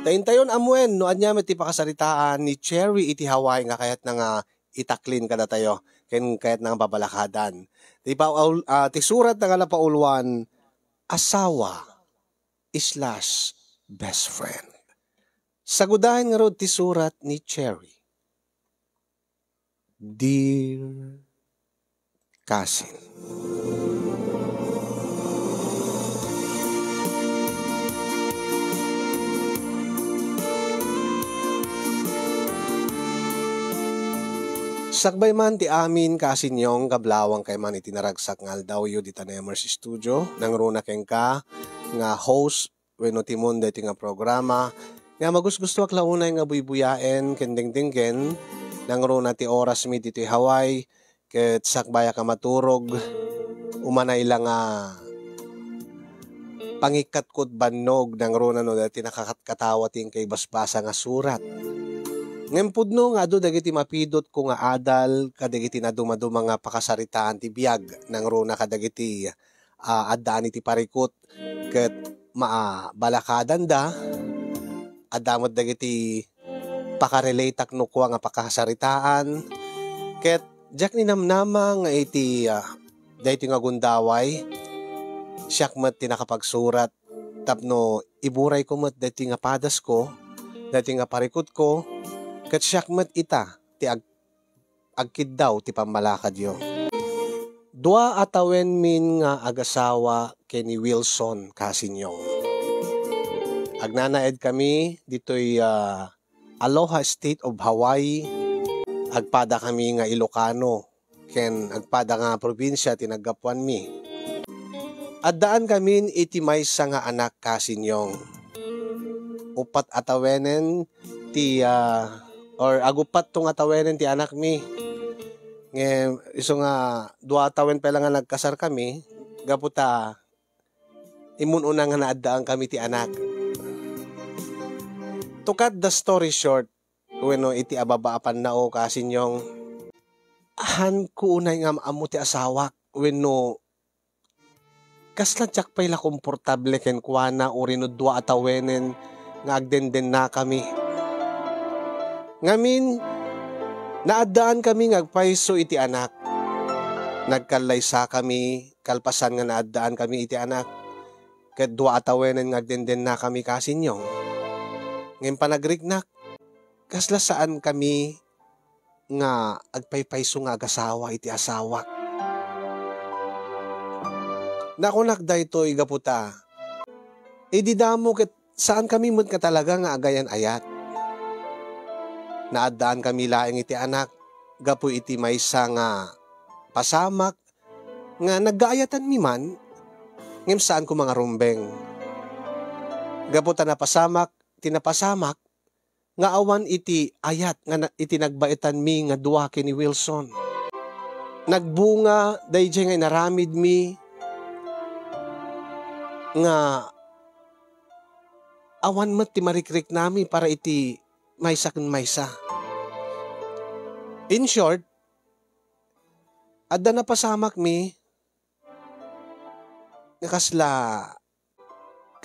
Tayon amuen no anya met ti pakasaritaan ni Cherry iti Hawaii nga kayat na nga itaklin kada tayo ken kayat nga babalakadan. Ti surat nga napauluan asawa slash best friend. Sagudahin nga rod ti surat ni Cherry. Dear cousin. Sakbay man ti amin kasinyong kablawang kay man iti naragsak nga aldaw yu di Tanemers Studio nang runa keng ka nga host wenno timon deti nga programa nga magusgusto ak launay nga buybuyaen ken dingdinggen nang runa ti oras mi dito Hawaii ket sakbaya ka maturog umanay lang nga pangikat kod bannog nang runa no dati nakakatawa ting kay basbasa nga surat. Ngem pudno nga adu dagiti mapidot ko nga adal kadagiti na dumaduma nga pakasaritaan ti biag nang runa kadagiti addaan iti parikot ket balakadan da addamot dagiti pakarelate no ko nga pakasaritaan ket jak ni namnama nga iti daytoy nga gundaway siyak met ti nakapagsurat tapno iburay ko met daytoy nga padas ko daytoy nga parikot ko ket siyak met ita ti agkid daw ti pamalakad yo. Dua atawen min nga agasawa Kenny Wilson kasinyong. Agnanaed kami ditoy Aloha State of Hawaii. Agpada kami nga Ilocano ken agpada nga probinsya tinaggapuan mi. Addaan kami iti maysa nga anak kasinyong. Upat atawenen ti or agupat tong atawenen ti anak mi. Iso nga dua atawen pa lang nga nagkasar kami, gaputa imununa nga naaddaan kami ti anak. To cut the story short, wenno iti ababaapan nao kasinyong ahan ko unay nga amo ti asawa wenno kasla jak pay la komportable ken kuana urino dua atawenen nga agdenden na kami. Ngamin, naaddaan kami ngagpaiso iti anak. Nagkalaysa kami, kalpasan nga naaddaan kami iti anak. Ket dua atawenen ngagdenden na kami kasinyong. Ngayon panagrignak, kasla saan kami nga agpaypayso nga agasawa iti asawa. Nakunak daytoy gaputa. Ididamo ket saan kami mut ka talaga nga agayan ayat. Naaddaan kami laeng iti anak, gapu iti maysa nga pasamak, nga naggaayatan mi man, ngem saan ko mga rumbeng. Gapu ta napasamak, tinapasamak, nga awan iti ayat, nga iti nagbaitan mi nga duwa ni Wilson. Nagbunga, dayjay nga naramid mi, nga awan mat ti marikrik nami para iti maysa ken maysa. In short, adda na pasamak mi nga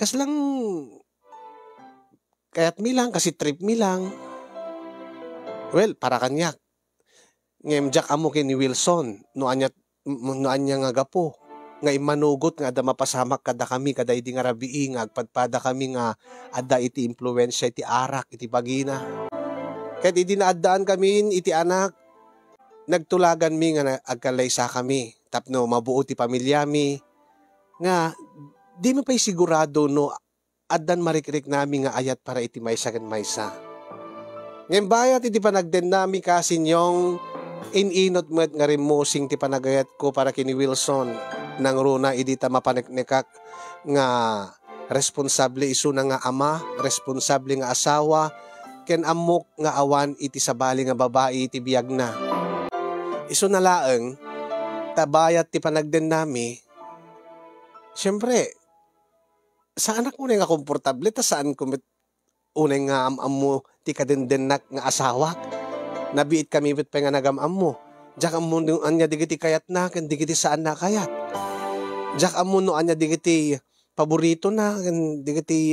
kaslang kayat mi lang kasi trip mi lang. Well, para kanyak. Ngem jak amo ken ni Wilson no anya nga gapo nga imanugot nga adda mapasamak kada kami kada idi nga rabii nga agpadpada kami nga adda iti impluwensya iti arak iti bagina. Ket idi naaddaan kami iti anak nagtulagan mi nga agkalaysa kami tapno mabuo ti pamilya mi nga di mi pay sigurado no addan marikrik nami nga ayat para iti maysa ken maysa. Ngem bayat iti panagden nami kasinyong ininot met nga remusing ti panagayat ko para kini Wilson nang runa idi ta mapaneknekak nga responsable isu na nga ama, responsable nga asawa, ken amok nga awan iti sabali nga babae iti biag na. Isu na laeng tabayat ti panagden nami. Siyempre, sa anak mo nga komportable ta saan ko unay nga amamo ti kadendenak nga asawa. Nabiit kami bit pa nga nagamam mo. Diyak ang mundo anya digiti kayat na, kan digiti saan na kayat. Diyak ang mundo anya digiti paborito na, kan digiti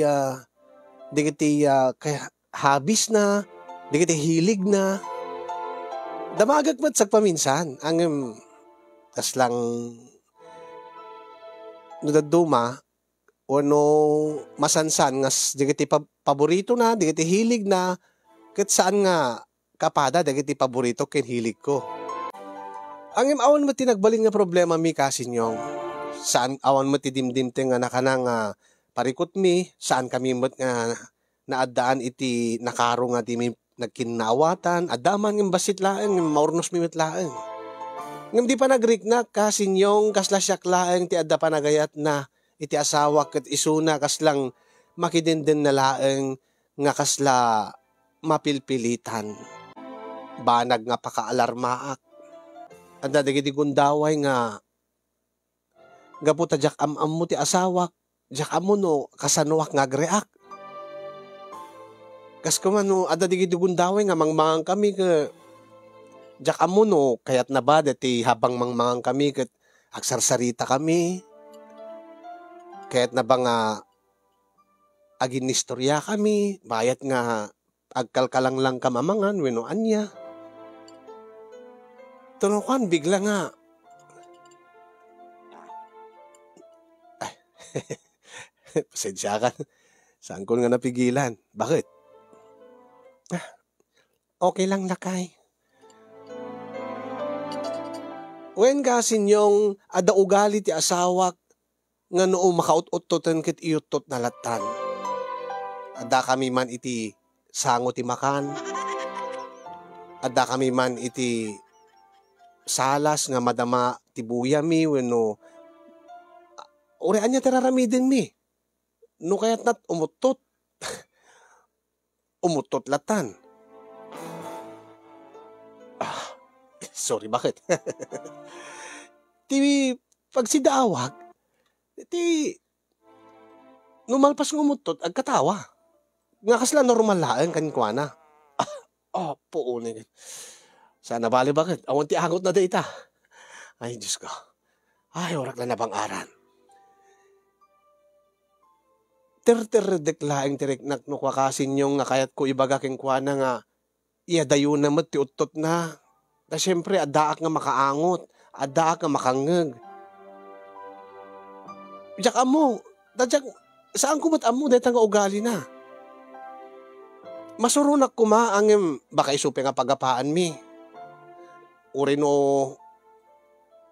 di kiti kaya habis na, di kiti hilig na. Damagag mat sagpaminsan, ang kaslang no daduma, no masansan, ngas di kiti paborito na, di kiti hilig na, kat saan nga kapada, di kiti paborito ken hilig ko. Ang awan mo tinagbalin nga problema mi kasinyong. Saan awan mo ti dimdimte nga nakanang parikot mi, saan kami mo nga naadaan iti nakaro nga di mi nagkinawatan, adaman ng basit laeng, maurnos mi laeng. Ngam di pa nagriknak kasinyong kaslasyak laeng ti adda pa nagayat na iti asawa ket isuna kaslang makidenden na laeng nga kasla mapilpilitan. Banag nga pakaalarmaak. Adda dagiti gundaway nga gaputa jak amam mo ti asawak, jak amo no kasanuak nga agreak. Kas kuman no adda dagiti gundaway nga mangmangang kami ke jak amo no kayat na ba dati habang mangmangang kami ket agsarsarita kami. Kayat na ba nga agin istorya kami, bayat nga agkalkalang lang kamamangan wenno anya. Tunukan bigla nga pasensya ka. Saan ko nga napigilan? Bakit? Okay lang lakay. Wen kasinyong ada ugali ti asawak nga noo makaut-utoten ket iyutot na latan. Ada kami man iti sango ti makan. Ada kami man iti salas nga madama ti buyami wenno urean niya tiraramidin mi. No kayat nat umutot. Umutot latan. Sorry, bakit? Ti pagsidaawag, ti numalpas ng umutot, agkatawa. Nga kasla normal laeng kanikwana. Puunin. Sana bali bakit? Awan ti angot na data. Ay, Diyos ko. Ay, orak na nabang aran. Ter-ter-dek laeng tiriknak no kwakasin yung nga kayat ko ibaga king kwana nga iadayo na mo ti utot na. Na siyempre, adaak nga makaangot, adaak nga makangeg. Diyak amo, saan ko ba't amo, dahil nga ugali na. Masurunak ko maangim, baka isupi nga pagapaan mi. Uri no,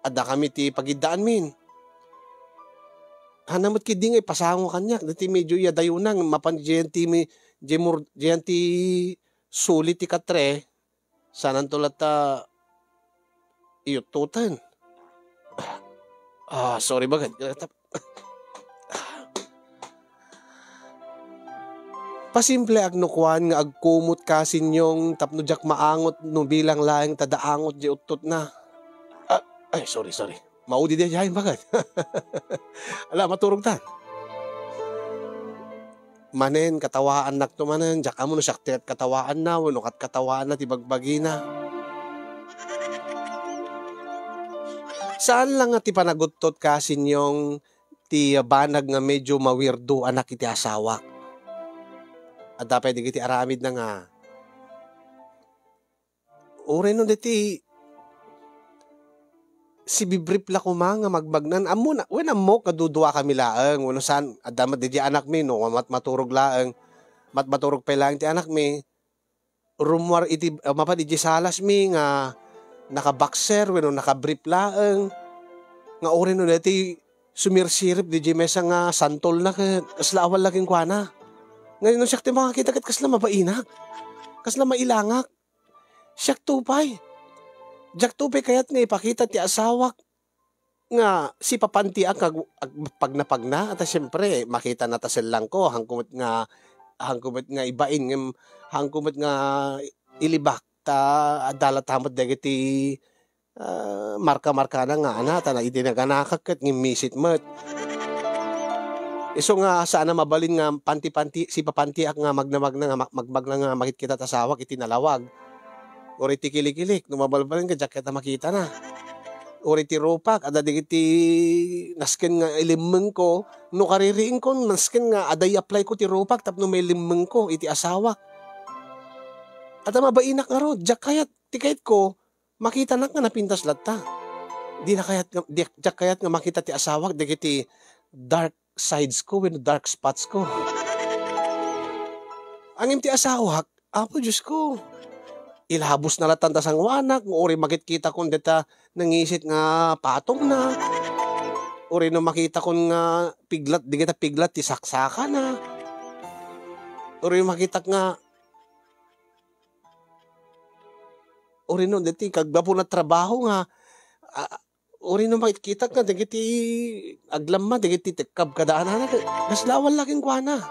ada kami ti pagidaan min. Hanamot kidi nga ipasango kanyak, dati medyo yadayo nang, mapan diyan ti sulit ti katre, sanan tulat iyututan. Sorry bagad. Pasimple agnukwan nga agkumot kasinyong tapno jak maangot no bilang laeng tadaangot di utot na. Ay, sorry. Maudi di jahin bagad. Ala, maturog tan. Manen, katawaan nak to manen, jak amo no sakti at katawaan na, wano kat katawaan na, tibagbagi na. Saan lang nga ti panagutot kasinyong ti banag nga medyo mawirdo anak iti asawa. At dapat di kiti aramid na nga. Ure no diti si bibrip la ko nga magbagnan. Amo na, wen amo kaduduwa kami laeng. Wano saan, adamat di anak mi, no, maturog laeng. Maturog pa lang ti anak mi. Rumwar iti, mapad iti salas mi nga naka-boxer, wano naka-brief laeng. Nga ore no dati sumirsirip di mesa nga santol na kasla awal laging kwana. Ngayon no siyak ti makakita kat kasla mabainak. Kasla mailangak. Siyak tupay. Jak tupay kayat nga ipakita ti asawak nga si papanti ang pagna at siyempre makita na tasel lang ko hangkumot nga ibain hangkumot nga ilibak ta adalat tamot dagiti marka-marka na nga anata na idinaganakak ket ngimisit met. Iso nga sana mabalin nga panti-panti si papanti ak nga magnamag na nga makit kita tasawak iti nalawag. Or iti kilik-kilik, numabalbalin ka, jacket na makita na. uri ti rupak, ada digiti nasken nga ilimeng ko, no kaririin ko, nasken nga aday apply ko ti rupak, tapno may limeng ko, iti asawa. At mabainak nga ro, jak kayat, ti kayat ko, makita na nga napintas latta. Di na kayat, jak kayat nga makita ti asawa, digiti dark sides ko, when dark spots ko. Ang ti asawa, apo Diyos ko, ilhabos na latan tas ang wanak, uri makikita kon deta nangisit nga patong na. Uri no makita kon nga piglat, di kita piglat ti saksaka na. Uri makita nga uri no deti kagbapo na trabaho nga uri no makikita nga digiti aglamma digiti tekkab kadaanan kaslawal laking kuana.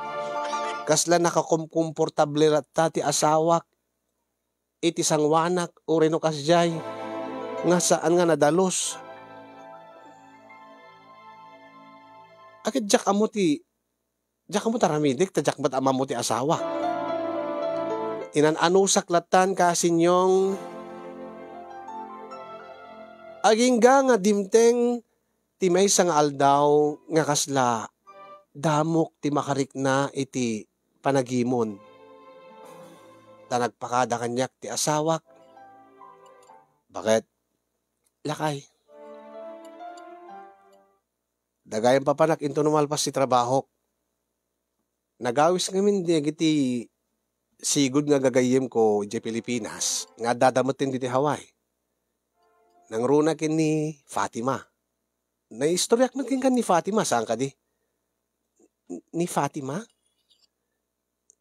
Kasla nakakomportable ratta ti asawak iti sangwanak uri no kasjay nga saan nga nadalos. Akit jak amo taramidik ta jak mat ama mo ti asawa. Inan-anusak latan kasinyong agingga nga dimteng ti maysa nga aldaw nga kasla damok ti makarik na iti panagimon. Ta nagpakada kanyak ti asawak. Bakit? Lakay. Dagayan papanak into numalpas ti trabaho. Nagawis ngamin iti sigud nga gagayem ko di Pilipinas nga dadamutin diti Hawaii. Nang runa kin ni Fatima. Naistoryak man kin kan ni Fatima saan ka di? Ni Fatima?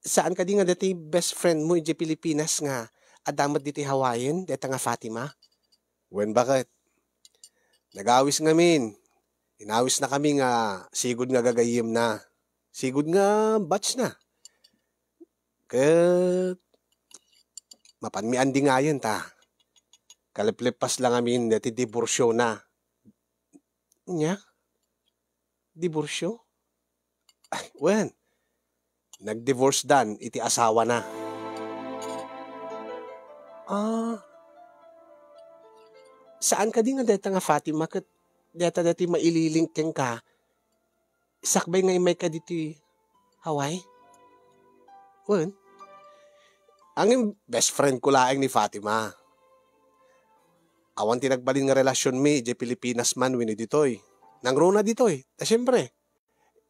Saan ka di nga dati best friend mo di Pilipinas nga adamot diti Hawaiian deta nga Fatima? Wen bakit? Nagawis ngamin. Inawis na kami nga sigud nga gagayem na. Sigud nga batch na. Ket mapanmian di nga yun ta. Kaliplipas lang amin dati diborsyo na. Nya? Diborsyo? Ay, wen. Nag-divorce dan, iti asawa na. Saan ka di nga deta nga Fatima? Ket deta dati maililing keng ka. Sakbay nga imay ka diti Hawaii? Wen. Ang best friend ko laeng ni Fatima. Awan tinagbalin nga relasyon mi di Pilipinas man wini ditoy. Nang runa ditoy. Siyempre.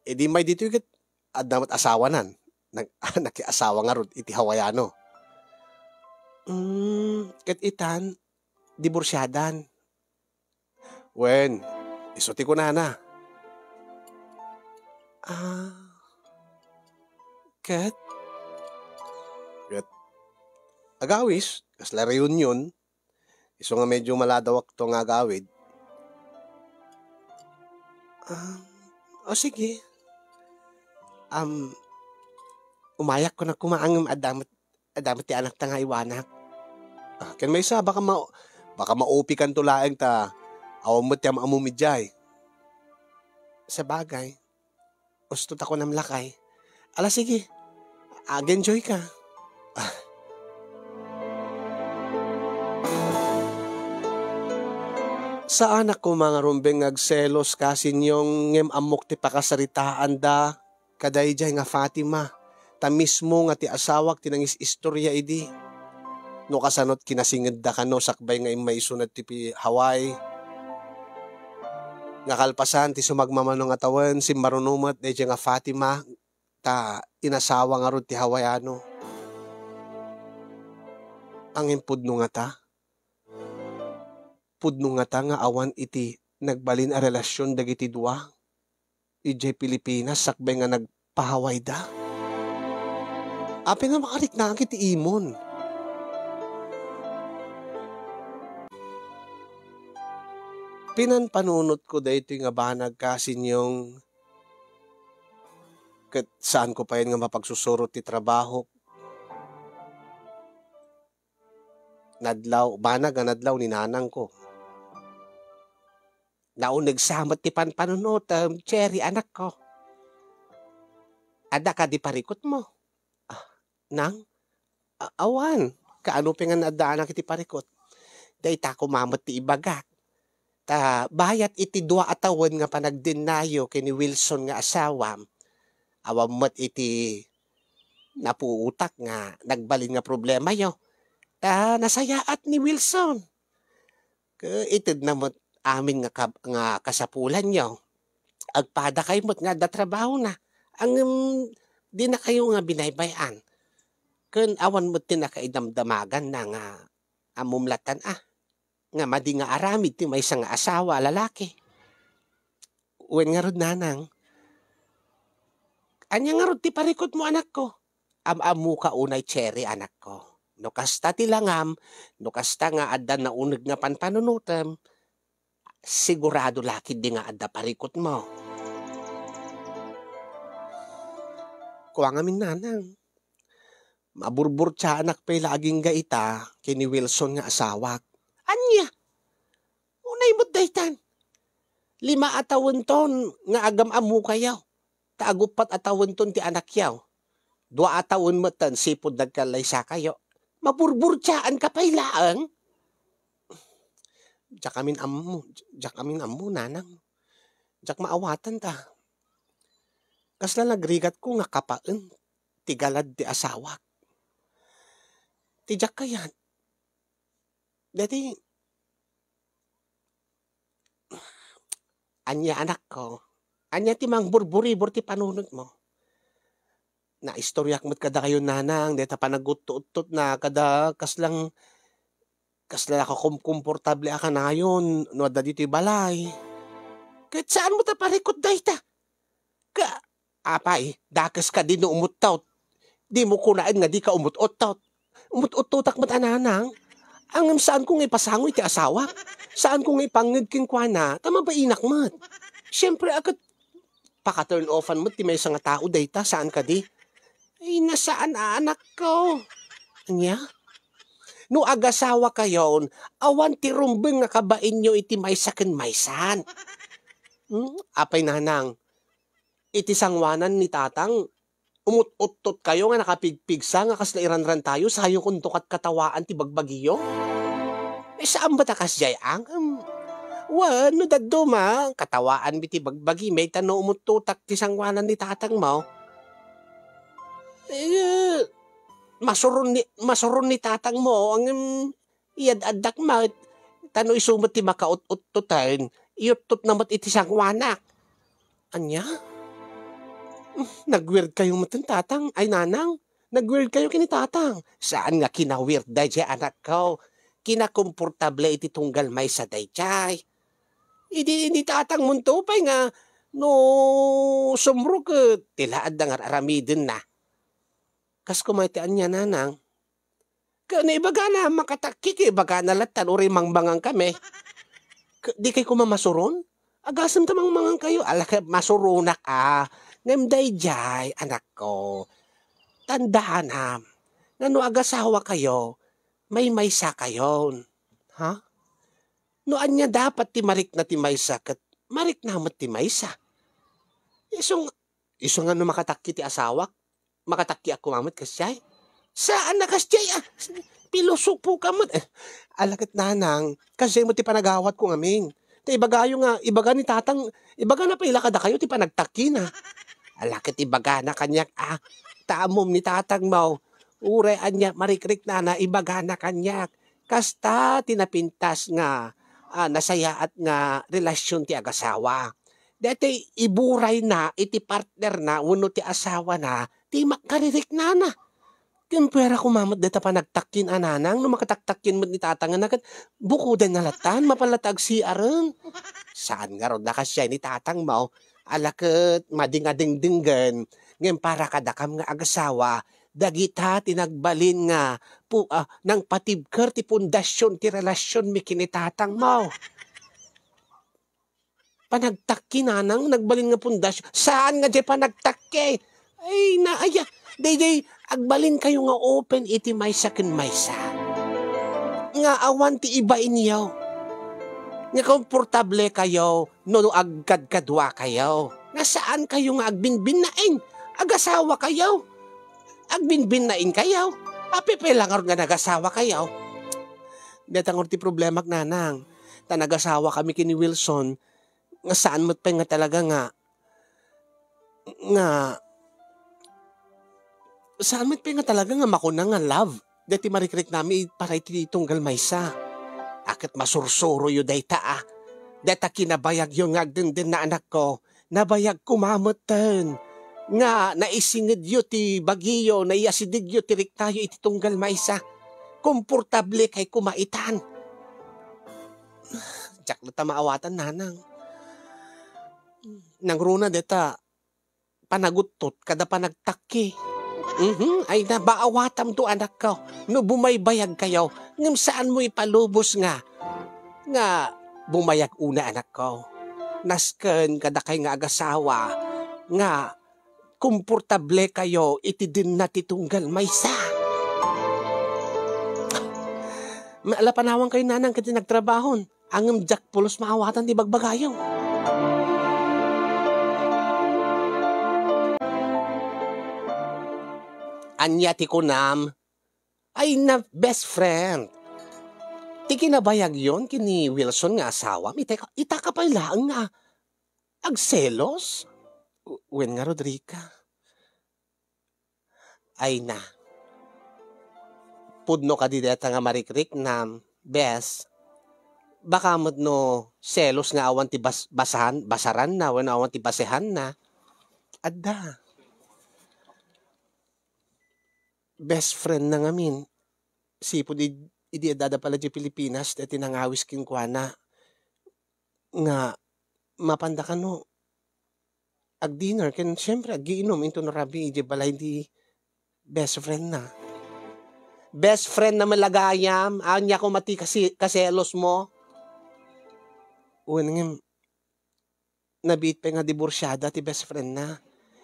Di may ditoy ket damat asawa nan. Nakiasawa nga ron iti Hawaiano. Ket itan diborsyadan. Wen, isuti ko na. Ket agawis, kasla reunion, iso nga medyo maladawak to nga agawid. Sige. Umayak ko na kumaangam adamat ti anak ta nga iwanak. Ken may isa, baka maupi kan tulaeng ta awam mo ti amumidjay. Sa bagay, ustot ako namlakay. Ala sige, enjoy ka. Sa anak ko mga rumbeng agselos kasinyong ngem amok ti pakasaritaan da kaday jay nga Fatima. Ta mismo nga ti asawak tinangis istorya idi. No kasanot kinasinged da kano sakbay nga imay sunod ti Hawaii. Nga kalpasan ti sumagmamano nga tawen si marunumat day nga Fatima ta inasawa nga ron ti Hawaiano. Ang impudno nga ta. Pudno nga ta nga awan iti nagbalin a relasyon dagiti dua. Ijay Pilipinas sakbay nga nagpahaway da. Ape nga makarik na iti imon. Pinanpanunot ko dahito nga banag kasinyong ket saan ko pa yun nga mapagsusurot ti trabaho. Banag ni nanang ko. Naunag samat ti panpanunot, Cherry anak ko. Ada ka di parikot mo. Nang? Awan. Kaano pengan ada anak iti parikot. Day ta kumamat ti ibagak. Ta bayat iti 2 a taon nga panagdenayo kini Wilson nga asawam, awam met iti napuutak nga nagbalin nga problema yo. Ta nasayaat ni Wilson. Ited na mo't amin nga kasapulan yo. Agpada kayo mo't nga da trabaho na. Ang di na kayo nga binaybayan. Awan mo't tinakaidamdamagan na nga amumlatan nga madi nga aramid ti may nga asawa lalaki. Uwen nga rod nanang. Anya nga rod ti parikot mo anak ko. Amu ka unay cherry anak ko. No kasta ti langam, no kasta nga adda na uneg nga panpanunutem, sigurado laki di nga adda parikot mo. Kuha nga min nanang. Maburbur siya anak pa'y laging gaita kini Wilson nga asawak. Anya? Unay mo't daytan. 5 a taon ton nga agam amu kayaw. Taagupat a taon ton ti anak yaw. 2 a taon mo't tan sipod nagkalay sa kayo. Maburbur siyaan ka pa'y laang. Diyak amin amu nanang. Diyak maawatan ta. Kasla nagrigat ko nga kapaan. Tigalad di asawak. Tijak kayan. Dati, anya anak ko, anya ti mang burburi-bur ti panunod mo. Na istoryak mo't kada kayo nanang, deta panagut-ut na kada kasla komportable ka na yun, no da dito balay. Kahit saan mo ta parikot dayta? Apay, dakas ka din no umutaw. Di mo kunaan nga di ka umut-utaw. Umut-ututak mat ananang. Ang saan kong ipasangoy ti asawa? Saan kong ipangid king kwa tama ba inak mat? Siyempre agad paka-turn offan mo ti may nga tao dayta, saan ka di? Ay, nasaan anak ko? Anya? No agasawa kayon, awan ti rumbeng nga kabain nyo iti maysa ken maysan. Apay nanang, iti sangwanan ni tatang, umut-utot kayo nga nakapigpigsa nga kasla iranran tayo sa hayong kuntukat katawaan ti bagbagiyo? Saan ba takas jay ang? No daddo ma, katawaan biti bagbagi, may tano umututak ti sangwanan ni tatang mo. Masuron ni tatang mo, ang iyad-adak ma, tano isumot ti makaut-ututan, iyutot namat iti sangwanak. Anya? Nag-weird kayo mo tatang, ay nanang, nag-weird kayo kini tatang. Saan nga kina-weird day anak ko? Kinakomportable iti tunggal may sa dayjay. Hindi tatang muntupay nga, no sumro ka, tilaad na nga aramidin na. Kas kumaitian niya nanang, na ibaga na makatakik, ibaga na latan, uri mangbangang kami. Di kay kumamasuron? Agasam tamang mangang kayo, alaka masurunak ngem dayjay, anak ko, tandaan nga no agasawa kayo, may maysa kayon. Ha? No anya dapat ti marik na ti maysa, kat marik na mat ti maysa. Iso nga no makatakki ti asawak, makatakki ako mamit kasyay. Saan na kasyay Pilusok po ka mat. Alakit nanang, kasi mo ti panagawat ko ngamin. Ti ibagayo nga, ibaga ni tatang, ibaga na pailakada kayo ti panagtakki na. Alakit ibaga na kanyak, taamom ni tatang mo, ure anya marikrik na ibaga na kanyak. Kasta tinapintas nga, nasayaat nga relasyon ti agasawa. Dati iburay na, iti partner na, uno ti asawa na, ti makaririk na. Kimpera kumamat deta pa nagtakkin ananang, no makataktakin mo ni tatang na bukudan na latan, mapalatag si aran. Saan nga ron nakasya ni tatang mo, alakit madingadingdinggan, ngayon para kadakam nga agasawa, dagita tinagbalin nga, nang patibker ti pundasyon ti relasyon mi kinitatang mo. Panagtakki nanang, nagbalin nga pundasyon, saan nga di panagtakki? Ay, naaya, day, agbalin kayo nga open iti maysa ken maysa. Nga awan ti iba inyaw. Nga komportable kayo, no agkadkadwa kayo. Nasaan kayo nga agbinbinain? Agasawa kayo. Agbinbinain kayo. Apipay lang nga nagasawa kayo. Datang ti problema nanang. nag-asawa kami kini Wilson, nga saan mo't pa nga talaga nga, saan mo't pa nga talaga nga makuna nga love. Dati marikrik nami para iti tunggal maysa. Akit masursuro yu dayta Deta kinabayag yung agdindin na anak ko. Nabayag kumamutan. Nga naisingid yu ti bagiyo, naiyasidig yu ti riktayo iti tunggal maysa. Komportable kay kumaitan. Diyak na maawatan nanang. Nangruna deta panagutot kada panagtakki. Ay nabaawatam to anak ko. No bumaybayag kayo, ngam saan mo ipalubos nga bumayag una anak ko. Nasken kada kay nga agasawa, nga komportable kayo iti din na titunggal maysa. Maalapanawang kayo nanang kati nagtrabahon. Angam jak pulos maawatan di bagbagayo. Anya ti kunam ay na best friend. Ti kinabayag yon kini Wilson nga asawa. Ita ka pa ilaan nga agselos. Wen nga Rodrica. Ay na. Pudno ka di deta nga marikrik na best. Baka mo't no selos nga awan ti basaran na, wen awan ti basehan na. Adda. Best friend na ngamin. Sipod idi adada pala di Pilipinas dati nangawis kinkwana. Nga mapanda ka no. Ag dinner ken syempre agiinom into no rabi di balay di best friend na. Best friend na malagayam. Anya ko mati kaselos mo. Uwan nabit pa nga diborsyada ti best friend na.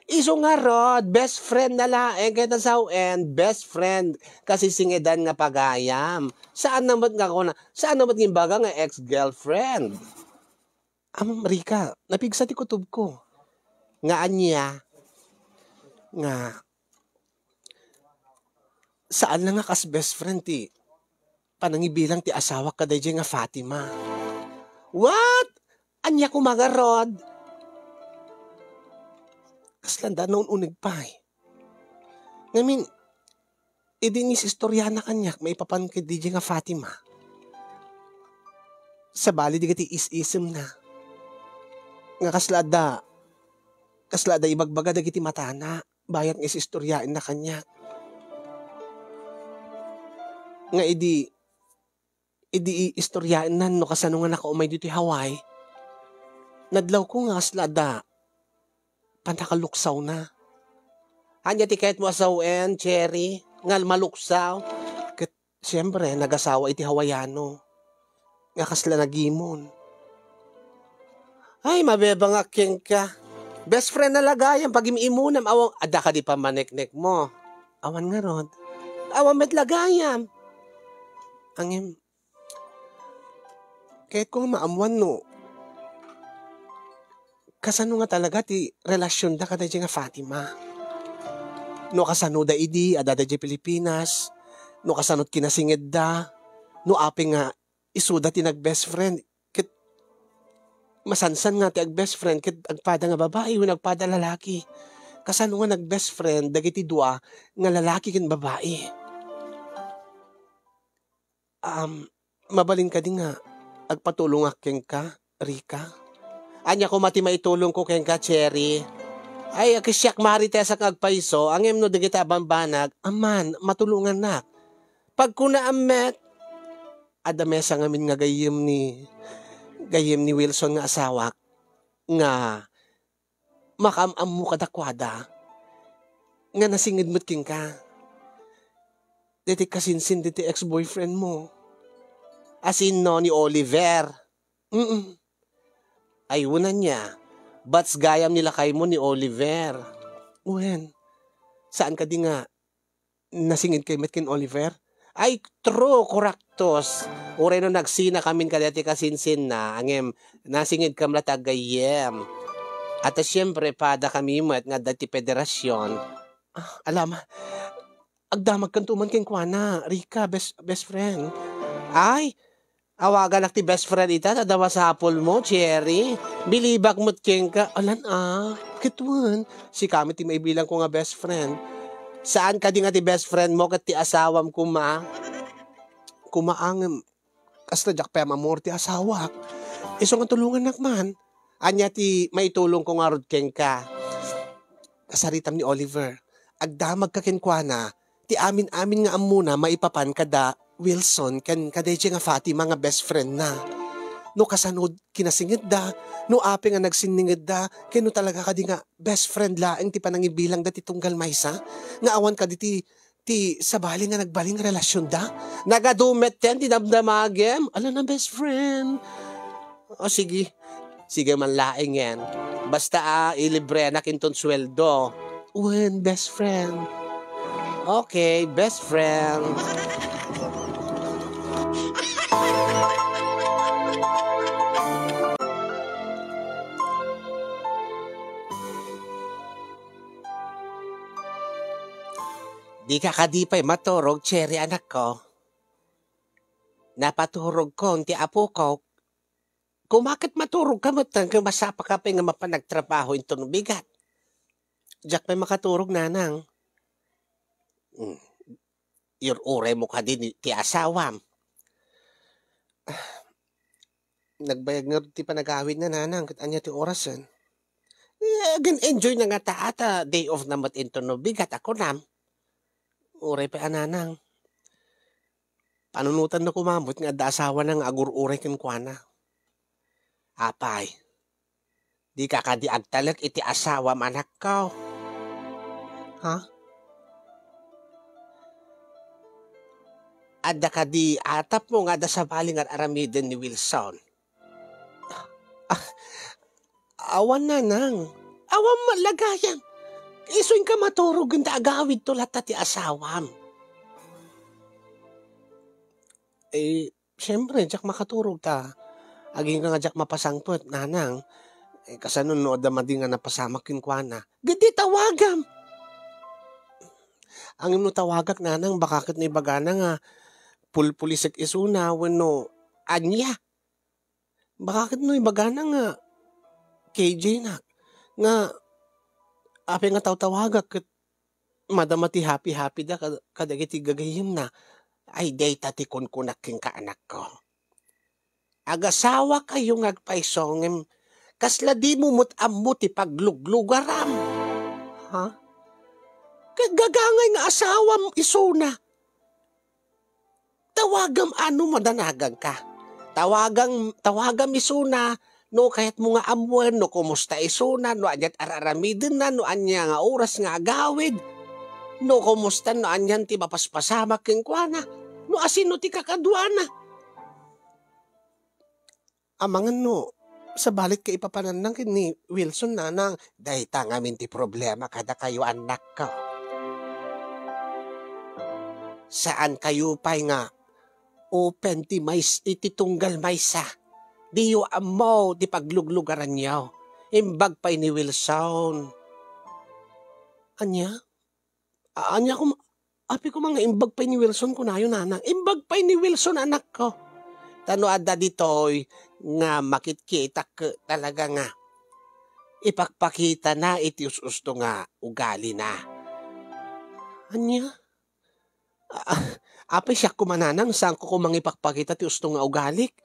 Iso nga rod, best friend na laeng kaya and best friend kasi singidan nga pagayam. Saan naman nga ako saan naman nga baga nga ex-girlfriend? Rika, napigsa ti kutob ko. Nga anya, nga, saan na nga kas best friend ti panangibilang ti asawa ka dahi nga Fatima. What? Anya ko mga rod? Kaslanda noon unig pa Ngamin, idinis istorya na kanyak, may papan kay DJ nga Fatima. Sa bali di kati is-ism na. Nga kaslada ibagbaga dagiti matana, bayat nga istoryain na kanyak. Nga idi istoryain na no kasano nga nakaumay dito Hawaii. Nadlaw ko nga kaslada, panakaluksaw na. Hanya tiket mo asawen, Cherry, ngal maluksaw. Siyempre, nagasawa iti Hawaiano. Nga kasla nagimon. Ay, mabebang aking ka. Best friend na lagayan, pag imimunam, awang, ada ka di pa maniknik mo. Awan nga rod. Awan met lagayan. Angin, kahit ko maamuan no, kasano nga talaga ti relasyon da kada nga Fatima. No kasano da idi, adada di Pilipinas, no kasanot kinasingid da, no aping nga isuda ti nag-best friend. Kit masansan nga ti ag-best friend, kit agpada nga babae, o nagpada lalaki. Kasano nga nag-best friend, dagiti dua, nga lalaki kin babae. Mabalin ka din nga, agpatulong aking ka, Rika. Anya ko mati maitulong ko keng ka, Cherry. Ay, kisyak marites ak agpaiso, ang emno digita bambanag, aman, matulungan na. Pag kuna amet, adamesa ngamin nga gayem ni Wilson nga asawak, nga makamam mo kadakwada, nga nasingid mo't king ka. Diti kasinsin diti ex-boyfriend mo. Asin no ni Oliver. Ayunan niya. Bats gayam nila kay mo ni Oliver. Uwen, saan ka di nga nasingid kay Metkin Oliver? Ay, true, koraktos. Uray no nagsina kamin kadati kasinsin na, angem, nasingid kam latagayem. At siyempre, pada kami mat nga dati federasyon. Alam, agdamag kantuman keng kuana, Rika, best friend. Ay, Awagan ak ti best friend ita, tadawa sa apple mo, Cherry. Bilibak mo't keng ka. Alan kituan. Si kami ti maibilang ko nga best friend. Saan ka di nga ti best friend mo kat ti asawam kumaang kasla jak pa mamor ti asawak. Iso nga tulungan nakman. Anya ti maitulong ko nga rod keng ka. Kasaritam ni Oliver. Agdamag ka kenkwana. Ti amin-amin nga amuna maipapan kada Wilson kan kaday nga Fatima nga best friend na. No kasanod kinasingid da, no ape nga nagsiningid da, kano talaga kadi nga best friend laeng ti panangibilang da ti tunggal maysa, nga awan ka ti sabali nga nagbaling relasyon da, nagadumet ten ti damdamagem, ala na best friend. O sige man laeng yan, basta ilibre na kinton sweldo. When best friend. Okay, best friend. Di ka kadipay maturog, Cherry anak ko. Napaturog ko, ti apo ko. Kumakit maturog ka mo, tang masapa ka pa nga mapanagtrabaho ito ng bigat. Diyak may makaturog nanang. Ure mo ka din ti asawam. Nagbayag nga ti panagawid na nanang, kat anya ti orasan. Gan enjoy na nga taata, day off na mat ito ng bigat ako nam. Ure pa ananang. Panunutan na kumamot nga da asawa ng agur-ure kenkwana. Apay, di ka kadi agtalag iti asawa manak ko. Ha? Adda kadi atap mo nga da sa baling at aramiden ni Wilson. Awan nanang. Awan malagayan. Isuin ka maturog ang agawid to lahat ti asawam. Siyempre, jak makaturog ta. Aging nga jak mapasangpot, nanang. Kasanon no, damadi nga napasamak yung kwa. Gadi tawagam. Ang imo tawagak, nanang, bakakit na ibagana nga, pulpulisik isuna, wano, anya. Bakakit no ibagana nga, KJ na, nga, ape nga tawtawagak ket madamati happy da kadagiti gagayem na ay day tati kunkunak king kaanak ko. Agasawa kayo ngagpaisongem kasla di mo mutammo ti pagluglugaram. Ha? Kagagangay nga asawam isuna. Tawagam ano madanagang ka. Tawagam isuna. No kahit mo nga amuan, no kumusta isuna, no anyat araramidin na, no anya nga oras nga agawid. No kumusta, no anyan ti mapaspasamak kenkwana, no asino ti kakadwana. Amangan no, sa balik ka ipapanan ng ni Wilson nanang, dahi tangamin ti problema kada kayo anak ko. Saan kayo pa'y nga, open ti mais ititunggal maysa. Diyo amo, di pagluglugaran niyo. Imbag pa ni Wilson. Anya? Anya ko, api ko mga imbag pa ni Wilson ko na yun, anak. Imbag pa ni Wilson, anak ko. Tano ada ditoy, nga makikita talaga nga. Ipakpakita na iti usto nga ugali na. Anya? Api siya kumananang, saan ko kumangipakpakita ti usto nga ugalik?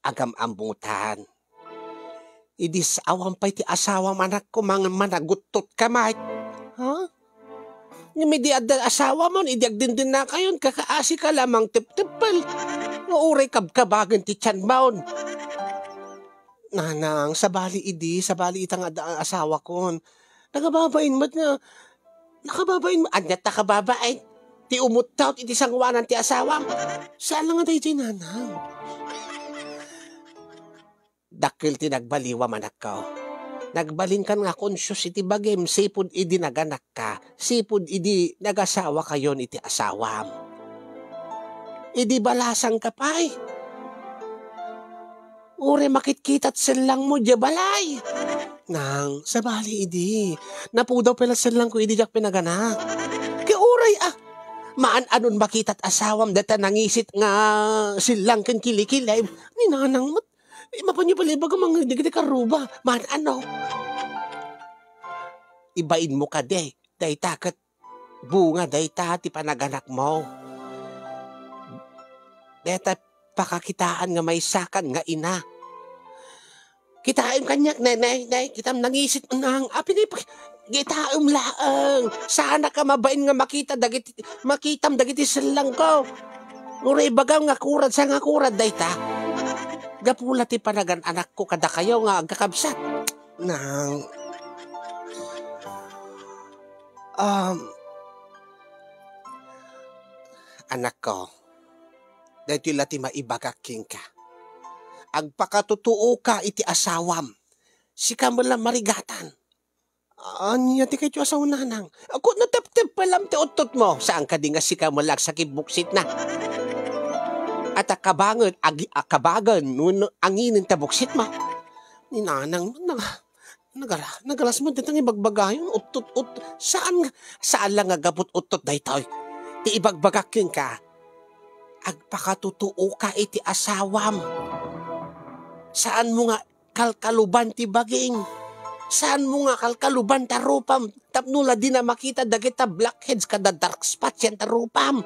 Agam ambutan. Idis awang pa'y ti asawa manak ko mga managutot ka mait. Ha? May di adal asawa mo, idiag din na kayon, kakaasi ka lamang tip-tipal. Uuray kabkabagan ti tiyan maon. Nanang, sabali itang asawa kon. Nakababain mo't nga, anyat nakababain. Ti umutaw, iti sangwanan ti asawa. Saan lang nga tayo nanang? Dakil ti nagbaliwa manak ko. Nagbalin kan nga konsyos iti bagem, sipud idi naganak ka, sipud idi nagasawa kayon iti asawam. Idi balasang kapay. Ure makitkitat silang mo, di balay. Nang, sabali idi. Napudaw pala silang ko idi jak pinaganak. Kaya uray maan anon makita't asawam data nangisit nga silang kan kilikilay. Ni nanang mat. Mapanyo pala iba ka mga hindi ka karuba. Maan ano? Ibain mo ka de. Day takat bunga day ta ti panaganak mo. Deta pakakitaan nga may sakan nga ina. Kitain kanyak, nay, kitam nangisit mo nang, gitaim laang, sana ka mabain nga makitam dagiti silang ko. Nguray bagang nga kurad sa nga kurad, dayta. Gapula ti panagan anak ko kada kayo nga agkakabsat. Nang, anak ko, dahil lati maibagaking ka. Agpakatutuo ka iti asawam. Sika mo lang marigatan. Anya ti kayo asaw nanang. Ako natap-tap pa lang ti utot mo. Saan ka di nga sika mo lang sa kibuksit na. At akabagan nun anginin ta buksit mo. Ni nanang, nagalas mo ditang ibagbagayon. Utot. Saan lang agabot utot dahi tayo. Ti ibagbagakin ka. Agpakatutuo ka iti asawam. Saan mo nga kalkaluban ti baging? Saan mo nga kalkaluban tarupam? Tapnula di na makita dagita blackheads kada dark spots yan tarupam.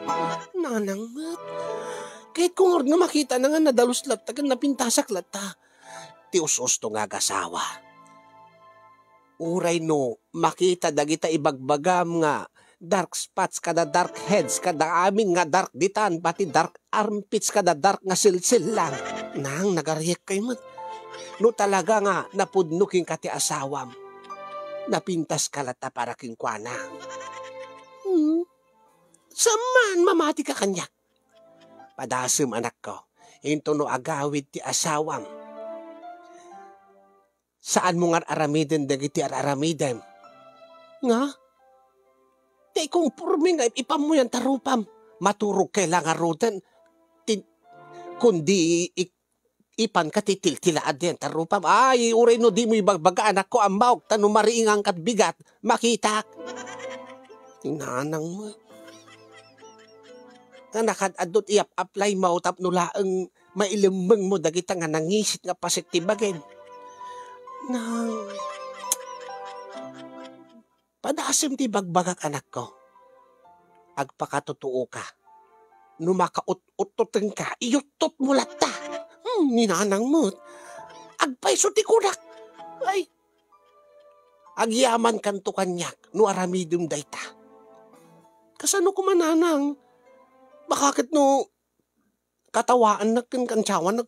Nanang mat. Kahit kung nga makita na nga nadalus lata kan napintasak lata. Ti us-usto nga gasawa. Uray no, makita dagita ibagbagam nga dark spots kada dark heads kada aming nga dark ditan pati dark armpits kada dark nga silsil lang. Nang nagariyak kay mat. No talaga nga napudnuking ka ti asawam. Napintas ka lata para kingkwana. Saman mamati ka kanya. Padasem anak ko. Into no agawid ti asawam. Saan mo nga aramiden dagiti aramiden? Nga? Di kung purmi nga ipam mo yan tarupam. Maturog kailangan rodan. Kundi ipan ka titil-tilaan din tarupam. Ay, uray no di mo ibagbaga anak ko ambaw. Tanong mariingang kat bigat. Makita. Inanang mo. Nga nakadadot iap-apply mo tapnulaang mailimang mo dagita nga nangisit nga pasitibagin. Nang padasim ti bagbagak anak ko. Agpakatutuo ka. Numakaut-utotin ka, iyutot mo lata. Ninanang mo. Agpaiso ti kunak. Ay. Agyaman kanto kanyak, no aramidum dayta. Kasano ko mananang? Bakit no katawaan na kansyawan na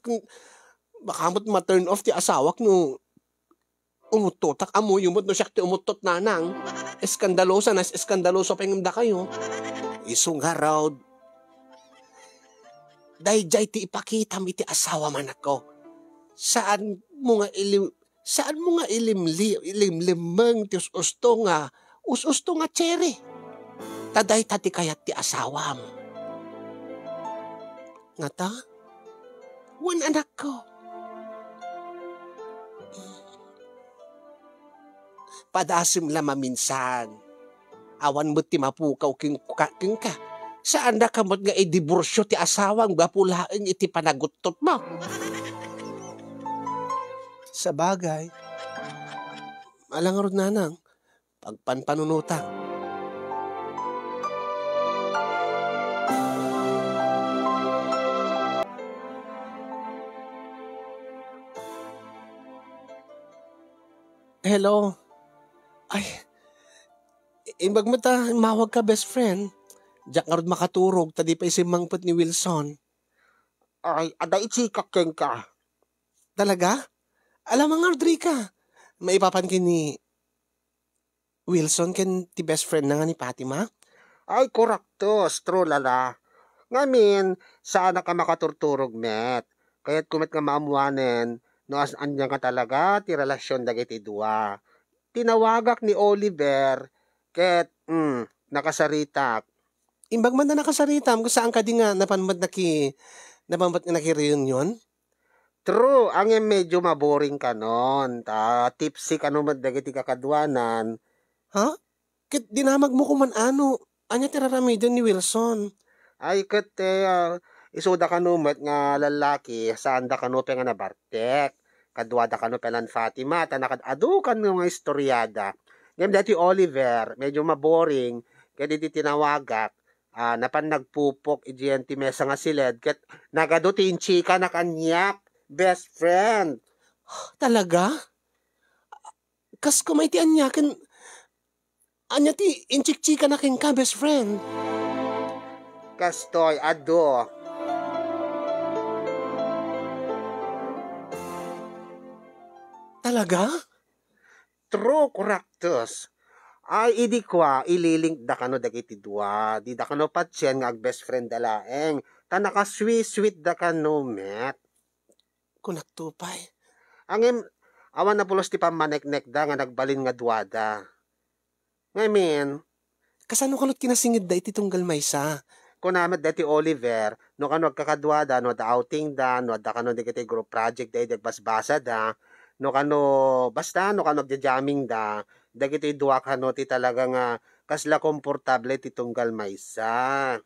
bakamot ma-turn off ti asawak no umutotak amo yumot no siya ti umutot nanang. Eskandalosa na eskandaloso pengimda kayo. Isong haraw. Dayjay ti ipakita mi ti asawa man ako. Saan mo nga ilimlimang ti usto nga cherry. Taday tati kayat ti asawam. Ngata? Wan anak ko. Padasim lama minsan. Awan mo ti mapukaw king ka. Saan na kamot nga idiborsyo ti asawang gapulaang iti panagutot mo? Sa bagay, malangarod nanang, pagpanpanunutang. Hello? Ay, imbag mo ta, mawag ka best friend. Diyak nga rin makaturog, tadi pa isimangpot ni Wilson. Ay, ada itsikak ken ka. Talaga? Alam nga, Rodriga, maipapan kin ni Wilson ken ti best friend na nga ni Fatima? Ay, korakto, stro lala. Ngamin, saan ka makaturturog, met? Kaya't kumit nga maamuanen, no as andyan ka talaga, ti relasyon dagiti dua. Tinawagak ni Oliver, ket, nakasaritak. Imbag man na nakasaritam, kung saan ka di nga napanmat naki-reunion? True, ang medyo maboring ka nun. Tipsy ka naman dagiti kakadwanan. Ha? Kit dinamag mo kuman ano? Anya tiraramidon ni Wilson. Ay ket isuda kanumet nga lalaki saan da kanu nga nabartek. Kadwa da kanu pelan Fatima tanakad adu kan nga istoryada. Ngem dati Oliver medyo maboring ket iti tinawagak napan nagpupok idiyan ti mesa nga siled ket nagado ti inchika na kanyak best friend. Talaga? Kas kumay ti anyaken anya ti inchik-chika na ken ka best friend. Kastoy ado. Talaga? True, correctus. Ay, idi kwa, ililink da kano dagiti dua. Di da kano patsyan nga ag best friend dalaeng. Tanaka sweet da kano, met. Kunaktupay. Angem, awan na pulos ti pamanek-nek da nga nagbalin nga duwada. Ngayon, kasano kalot kinasingid da iti tunggal maysa? Kunamet dati Oliver, no kano agkakadwada, no da outing da, no da kano dagiti group project da, dagbasbasa da, no kano, basta no kano agjajamming da, dagiti duwa kano ti talaga nga kasla komportable ti tunggal maysa.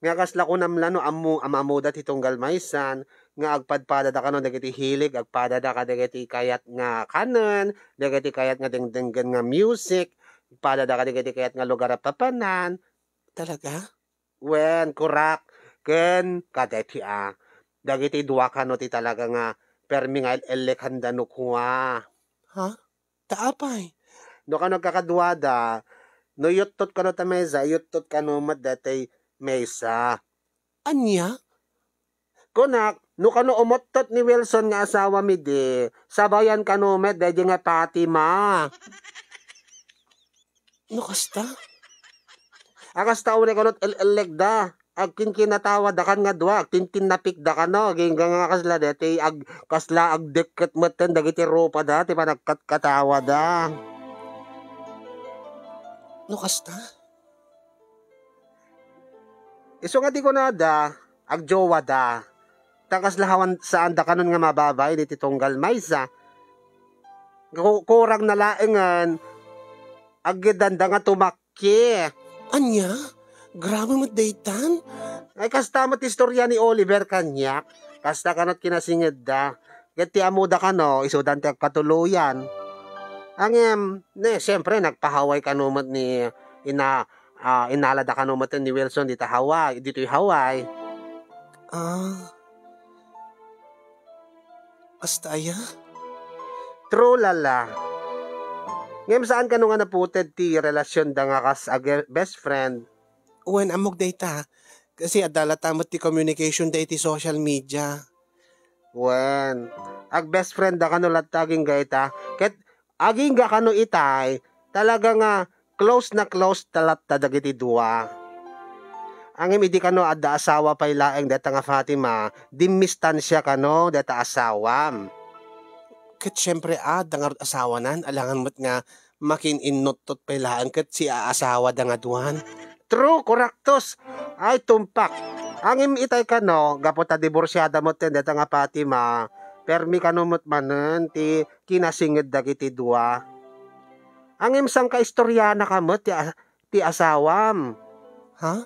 Nga kasla ko namla no amamuda ti tunggal maysan, nga agpadpada da kano dagiti hilig, agpada da ka dagiti kayat nga kanon, dagiti kayat nga dengdenggen nga music, pada da ka dagiti kayat nga lugar a papanan. Talaga? Wen, kurak. Ken, kadeti dagiti duwa kano ti talaga nga permi nga elekhan da no kuwa. Ha? Taapay? No kano kakadwada, no yuttot kano ta mesa, yuttot kano madatay mesa. Anya? Kunak, no kano umottot ni Wilson nga asawa mi di, sabayan kano met, dadya nga Fatima. No kasta? Akas taon ko not el-eleg da. Ag kinatawa da kan nga dua. Tintinapik da ka no. Gingga nga kasla dati. Ag kasla ag deket meten dagiti ropa da. Ti pa nagkatawa da. No kasta? Iso nga di ko na da. Ag jowa da. Takas lahawan saan da kanon nga mababay. Diti tunggal maysa. Kurang na laengan. Ag gidanda nga tumakki. Anya? Grabe mo daytan? Ay kasta mo't istorya ni Oliver kanyak. Kasta kanot kinasingid da. Ket ti amuda kano, isudan ti katuluyan. Angem, siyempre nagpahaway kanumat ni inalada kanumat ni Wilson dito Hawaii, dito'y Hawaii. Kasta aya? True lala. Ngayon saan ka nga naputed ti relasyon da nga kas best friend? When amog data, kasi adala tamot ti communication da iti social media. When, ag best friend da kano lataging gaita, ket aging ga kano itay, talaga nga close na close talat dagiti dua. Angim idi kano adda asawa pay laeng data nga Fatima, dimistansya kano data asawam. Ket syempre dangar asawa nan alangan mo't nga makin innotot pelaan ket si asawa da nga duhan. True, correctos. Ay tumpak. Angim itay kano gapo ta diborsyada mo ten deta nga Fatima. Permi kano mo't manen ti kinasinged dagiti dua. Angim sang ka istoryana kamot ti asawam. Ha?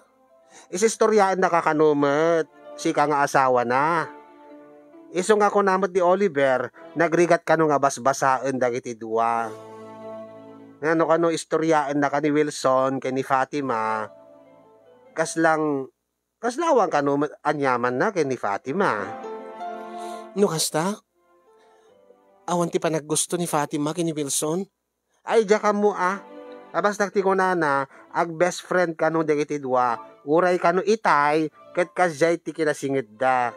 Isistoryaan na kakanumet si ka nga asawa na. Iso nga ko namot di Oliver, nagrigat kano nga basbasaan dagiti dua. Ano kano istoryaan na ka ni Wilson kay ni Fatima, kaslawang kano anyaman na kay ni Fatima. No kasta? Awan ti pa naggusto ni Fatima kay ni Wilson? Ay, diya ka mo Abas nakti ko na ag best friend kano dagiti dua, uray kano itay, ket kajay ti kinasingid da.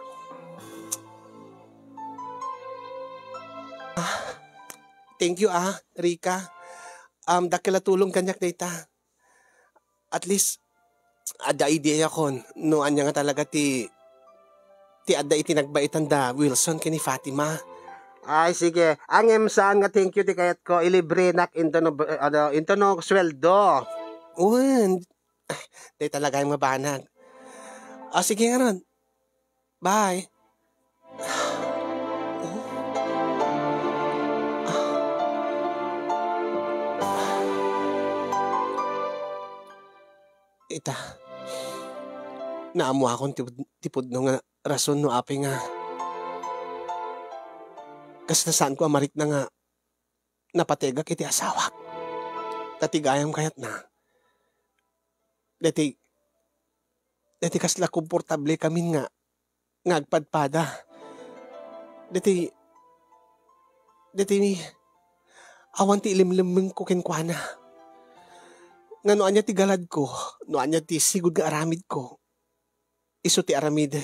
Thank you Rika. Dakila tulong kanyak data. At least ada idea kon no anya nga talaga ti adda iti nagbaitan da Wilson kini Fatima. Ay sige, angem saan nga thank you ti kayat ko ilibre nak into no sweldo. Uwan. Di talaga yung mabanag. Sige nga ron. Bye. ita, naamo akong tipod no nga rason no api nga. Kas nasaan ko amarik na nga napatega kiti asawak. Tatigayam kayat na. Dati kasla komportable kami nga agpadpada. Dati awan ti ilimlimeng ko kenkwana. Nga noan niya ti galad ko, noan niya ti sigud nga aramid ko. Isu ti aramid,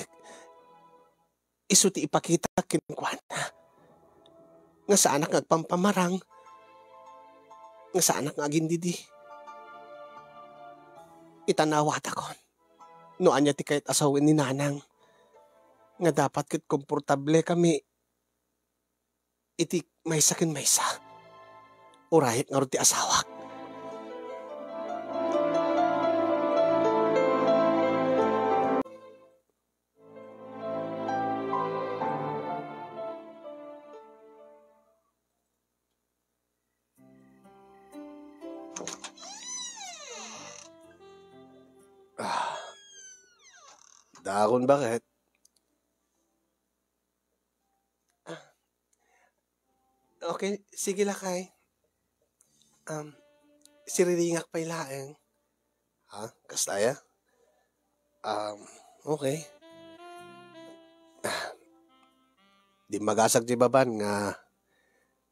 isu ti ipakita kenkwana. Nga sa anak ngagpampamarang, nga sa anak nga agindidi. Itanawat akon, noan niya ti kahit asawin ni nanang, nga dapat ket komportable kami, iti may sakin maysa. Urayet nga ron ti asawak. Dakon bakit? Okay, sige lakay. Siriringak pa ilaeng. Ha? Kastaya? Okay. Di magasag di baban nga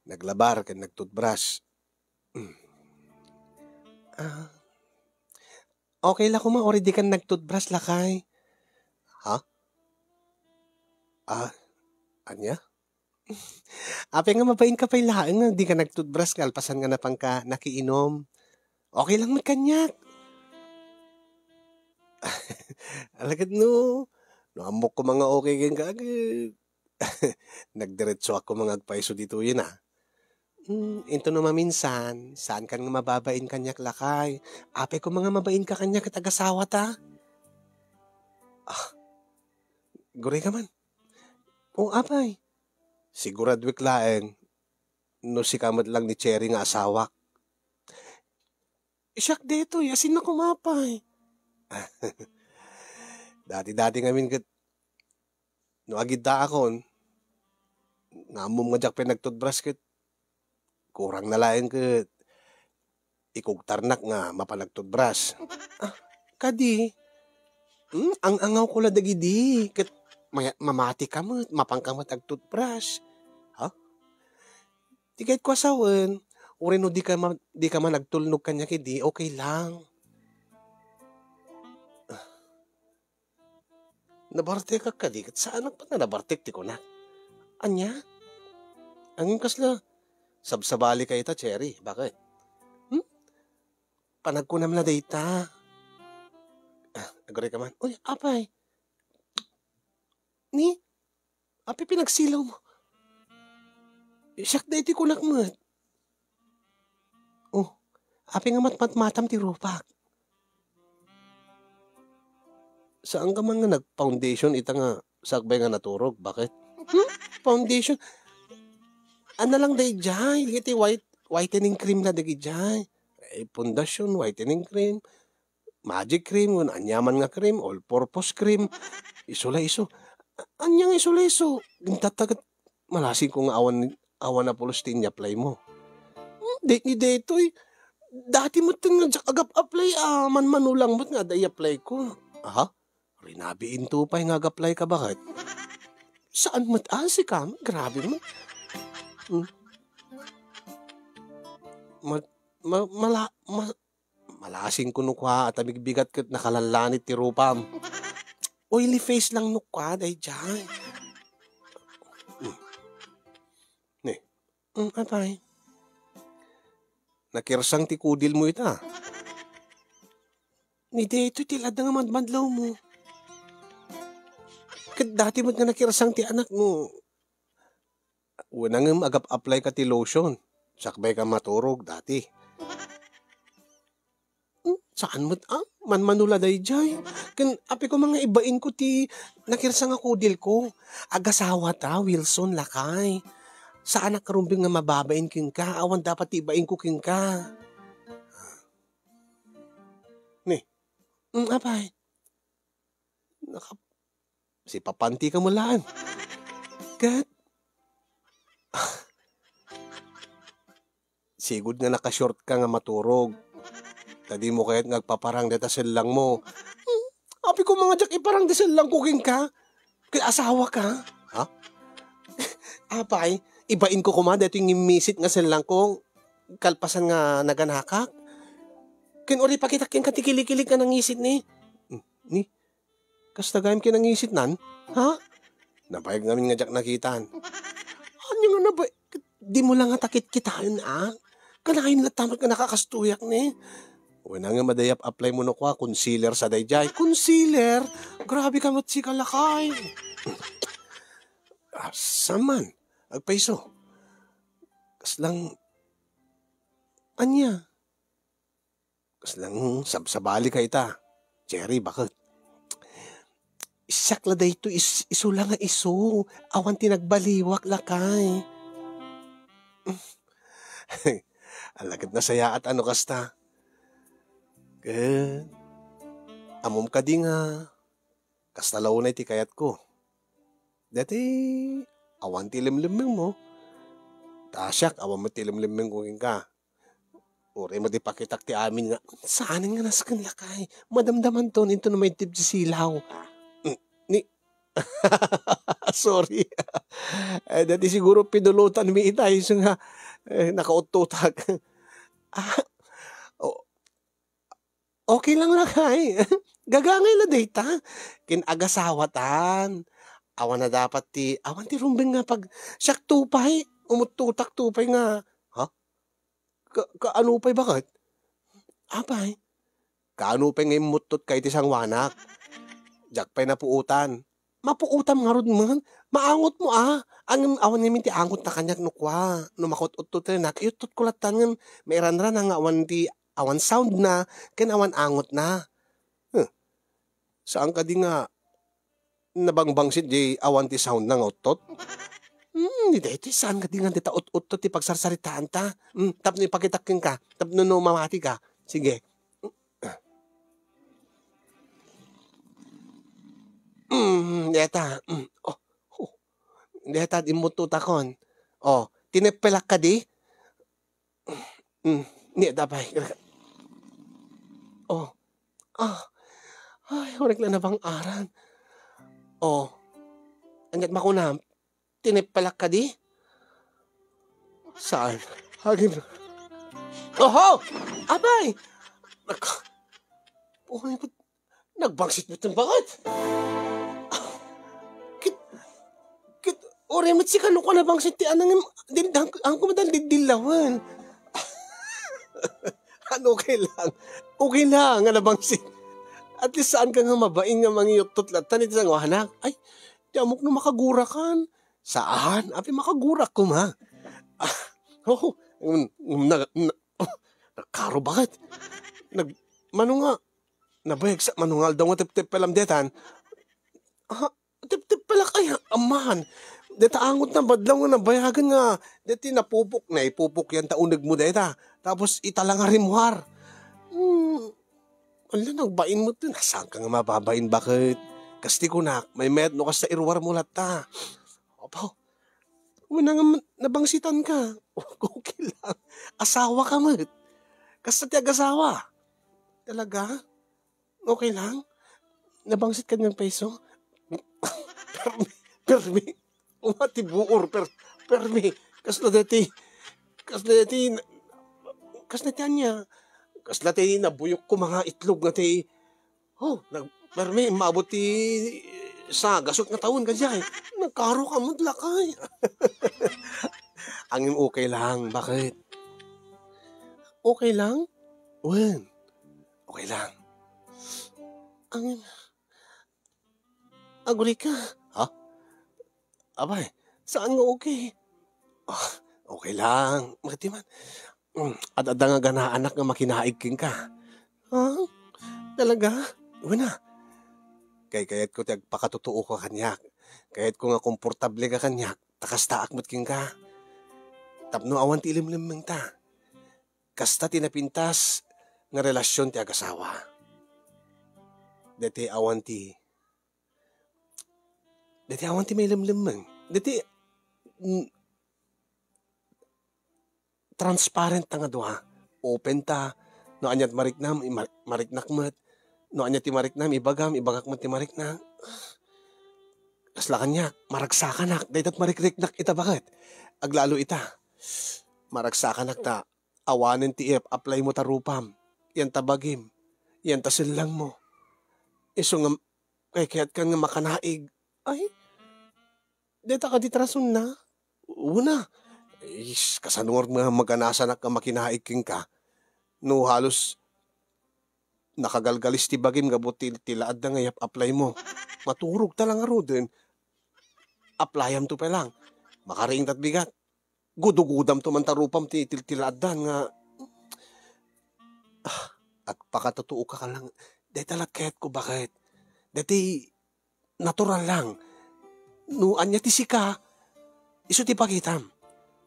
naglabar ken nagtoothbrush. Okay la kuma already kan nagtoothbrush lakay. Ha? Anya? Ape nga mabain ka pa ilaeng nga di ka nagtoothbrush kalpasan nga napang ka nakiinom. Okay lang magkanyak. Alagad no. No amok ko mga okay gen kagad. Nagdiretso ako mga agpaiso dito yun Into no maminsan, saan kan nga mababain kanyak lakay. Ape ko mga mabain ka kanyak kataga-sawa ta. Guri ka man. O apay. Siguradwik laeng. No si kamad lang ni Cherry nga asawak. Isak dito, yasin na kumapay. Dati-dati ngamin kat no agid da akon. Namum nga jak pinagtoothbrush kat kurang na laeng kat ikugtarnak nga mapanagtoothbrush. Kadi. Ang angaw ko la dagidi kat mamati ka mo, mapangkamot ag toothbrush. Ha? Di kahit ko asawan, uri no di ka man nagtulnog kanya kidi, okay lang. Nabarte ka kadi, kat saan pa na nabartek ti ko na? Anya? Angin kasla, sabsabali ka ita, Cherry, bakit? Panag ko naman na data. Agore ka man, uy, apay. Ni, api pinagsilaw mo. Siyak da iti kunak mo. Oh, api nga matmatam ti rupak. Saan ka man nga nag-foundation ita nga sagbay nga naturog? Bakit? Foundation? Ano lang day jay? Iti whitening cream na dagi jay. Pundasyon, whitening cream, magic cream, anyaman nga cream, all-purpose cream, iso. Anyang iso. Gintatagat malasing kong awan na pulos tin-apply mo. Date ni detoy. Dati mo nga agap-apply manulang mo't nga day-apply ko. Aha? Rinabiin to pa ngaag-apply ka bakit? Saan mo't si ka? Grabe mo. Malasing ko nukwa at amigbigat kat nakalanlanit ti rupam. Oily face lang nukwa, day dyan. Apay. Nakirsang ti kudil mo ita. Hindi, ito tilad na nga madmadlaw mo. Kat dati mo nga nakirsang ti anak mo. Una nga mag-apply ka ti lotion. Sakbay ka maturog dati. Saan mo? Manmanula day jay. Kan api ko mga ibain ko ti nakirsang ako dil ko. Agasawa ta, Wilson lakay. Sa anak karumbing nga mababain king ka. Awan dapat ibain ko king ka. Ni. Apay. Si papanti ka mulaan. Kat. Sigud nga nakashort ka nga maturog. Tadi mo kaya't ngagpaparang deta lang mo. Api ko mga jak iparang desel lang cooking ka. Kaya asawa ka. Ha? Apay, ibain ko kuma dito yung imisit nga lang ko. Kalpasan nga naganakak. Kin ori pakitak kin katikilik-kilik ka nangisit ni. Ni? Kasta gayam kin nangisit nan? Ha? Napayag namin nga jak nakitaan. Ano nga nabay? Di mo lang nga takit kitaan Kanahin na tamat ka nakakastuyak ni. Uy na nga madayap apply mo no kwa, concealer sa dayjay. Concealer? Grabe ka matsi kalakay. Saman, agpaiso. Kaslang, anya? Kaslang sabsabali ka ita. Jerry, bakit? Isyak la dayto, iso lang nga iso. Awan tinagbaliwak lakay. Alagad na saya at ano kasta. Amom ka di nga. Kastalaw na iti kayat ko. Dati, awan tilimliming mo. Tasyak, awan mo tilimliming ko ka. Uri mo di pakitak ti amin nga. Saanin nga nasa kanila kay? Madamdaman to, into na may tip si silaw. Ni, sorry. Dati siguro pinulutan mi itay. So nga, nakaututak. Okay lang lakay. Gagangay na data. Kinagasawatan. Awan na dapat awan ti rumbeng nga pag siyak tupay. Umututak tupay nga. Ha? Kaanupay bakit? Apay. Kaanupay nga imutot kay ti sangwanak. Jak pay napuutan. Mapuutam nga ron man. Maangot mo Ang awan nga ti angot na kanyak nukwa. Numakot-utot rin Iutot ko latan nga. May ran-ran ang awan sound na, ken awan angot na. Saan ka di nga nabangbangsit di awan ti sound na nga utot? Hindi saan ka di nga dita ut-utot ti pagsarsaritaan ta. Tapno ipakitakin ka, tapno no mamati ka. Sige. Deta. Deta, imututakon. Tinepelak ka di? Hindi, dabay. Ay, hurik lang na bang aran. Anyat makunam, tinipalak ka di? Saan? Hagin. Oho! Abay! Nagbangsit mo itong bakit? Ore, matsi ka ko na bangsit ti anang ang kumadal dilawan. Okay lang. Okay lang nga nabangsit. At least saan ka nga mabaing nga mangyutot latan iti sang wahanak. Ay, di amok na makagura kan. Saan? Api makagura ko ma. Nakaro bakit? Mano nga, nabayag sa manungal daw nga tip-tip palam detan. Tip-tip pala kaya, amahan. Deta angot na badlaw nga nabayagan nga. Deti napupok na, ipupok yan taunag mo deta. Tapos italang nga rimwar. Ala, nagbain mo ito. Nasaan ka nga mababain? Bakit? Kasti ko na, may med no kas sa irwar mo lata. Opo, una nga nabangsitan ka. Okay lang. Asawa ka mat. Kasta tiyag asawa. Talaga? Okay lang? Nabangsit ka ng peso? Permi. Umati buor. Permi. Kasla dati anya. Kasla dati nabuyok ko mga itlog nga ti. Permi, maabot ti sa gasot nga taon ka dyan. Nagkaro ka madlakay. Angin okay lang. Bakit? Okay lang? Wen. Okay lang. Angin. Aguli ka. Ha? Abay, saan nga okay? Okay lang. Makati man. At nga gana anak nga makinaigking ka. Ha? Talaga? Uwan na. Kayat ko tiyag pakatutuo ka kanyak. Kayat ko nga komportable ka kanyak. Takas taak matking ka. Tapno awan ti ilimlimeng ta. Kasta tinapintas nga relasyon ti agasawa. Dati awan ti may limlimang. Dati transparent ta nga duha. Open ta. No anyat mariknam, mariknak mat. No anyat ti mariknam, ibagak mat ti mariknak. Kasla kanya, maragsakanak. Daytat marikriknak ita bakit? Aglalo ita. Maragsakanak ta. Awanin ti apply mo ta rupam. Yan tabagim. Yan tasillang mo. Iso nga, kayat ka nga makanaig. Ay, deta ka ditrason na. Una. Kasanungor mga maganasan ka makinaig king ka. No halos nakagalgalis ti bagim nga buti tilaad na ngayap apply mo. Maturog talang aro din. Applyam to pa lang. Makaring tat bigat. Gudugudam to man tarupam ti tiltiladan nga. At pakatotoo ka lang. Dahil talat kahit ko bakit. Dati natural lang. No anya ti sika. Iso ti pakitam.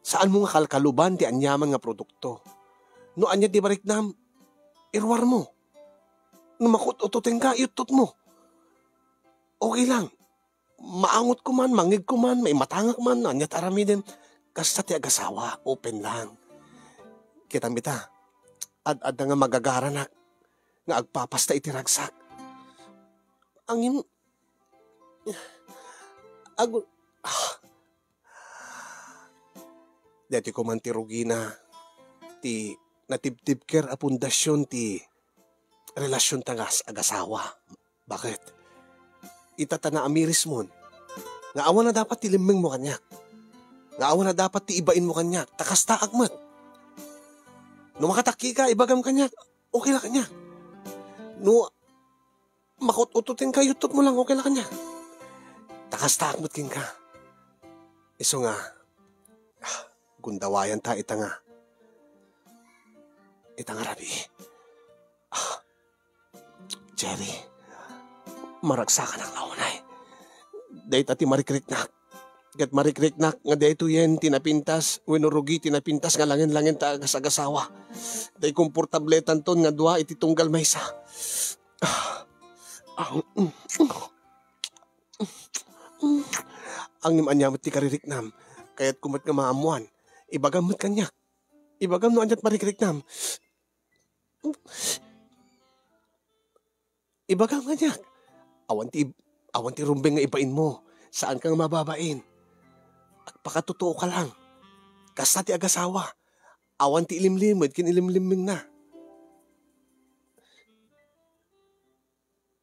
Saan mo nga kalkaluban ti anyaman nga produkto. No anya ti bariknam. Irwar mo. No makut-ututin ka, iutot mo. Okay lang. Maangot ko man, mangig ko man, may matangak man, anya taramidin. Kasta ti agasawa, open lang. Kitang bita. Ad nga magagaranak. Nga agpapasta iti ragsak. Angin. Dati ko man ti Rugina. Ti natibtib ker a pundasyon ti relasyon tangas agasawa. Bakit? Itatana amiris mon. Nga awan na dapat tiliming mo kanyak. Nga awan na dapat ti ibain mo kanyak. Takas taak mat. No makataki ka, ibagam kanyak. Okay lang kanyak. No makut-ututin ka, yutot mo lang, okay lang kanyak. Takas taak mat king ka. Iso nga, gundawayan ta ita nga. Ita nga rabi. Jerry, maragsakan ang launay. Dahit ati marikriknak. Kat marikriknak nga dahito yan tinapintas, winurugi tinapintas nga langin-langin ta agas-agasawa. Dahil komportabletan ton nga dua iti tunggal maysa. Ang nimanyamat ti kaririknam, kaya't kumat nga maamuan, ibagam mat kanyak. Ibagam no anyat marikriknam. Ibagam kanyak. Awan ti rumbeng nga ibain mo. Saan kang mababain? At pakatotoo ka lang. Kasta ti agasawa. Awan ti ilimlimod, kinilimliming na.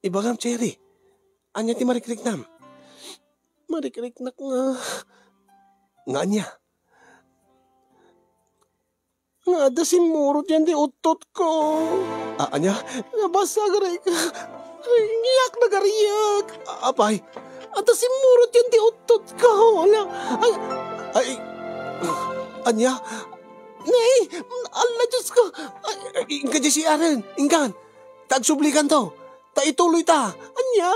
Ibagam, Cherry. Anya ti marikriknam? Marikriknak nga. Nga anya? Nga da simurot yan di utot ko. Anya? Nabasag rin ka. Ngiyak na gariyak. Apay. At simurot yan di utot ko. Wala. Ay. Anya? Nay. Allah Diyos ko. Ingka di si Aaron. Ingkan. Tagsublikan to. Ituloy ta. Anya?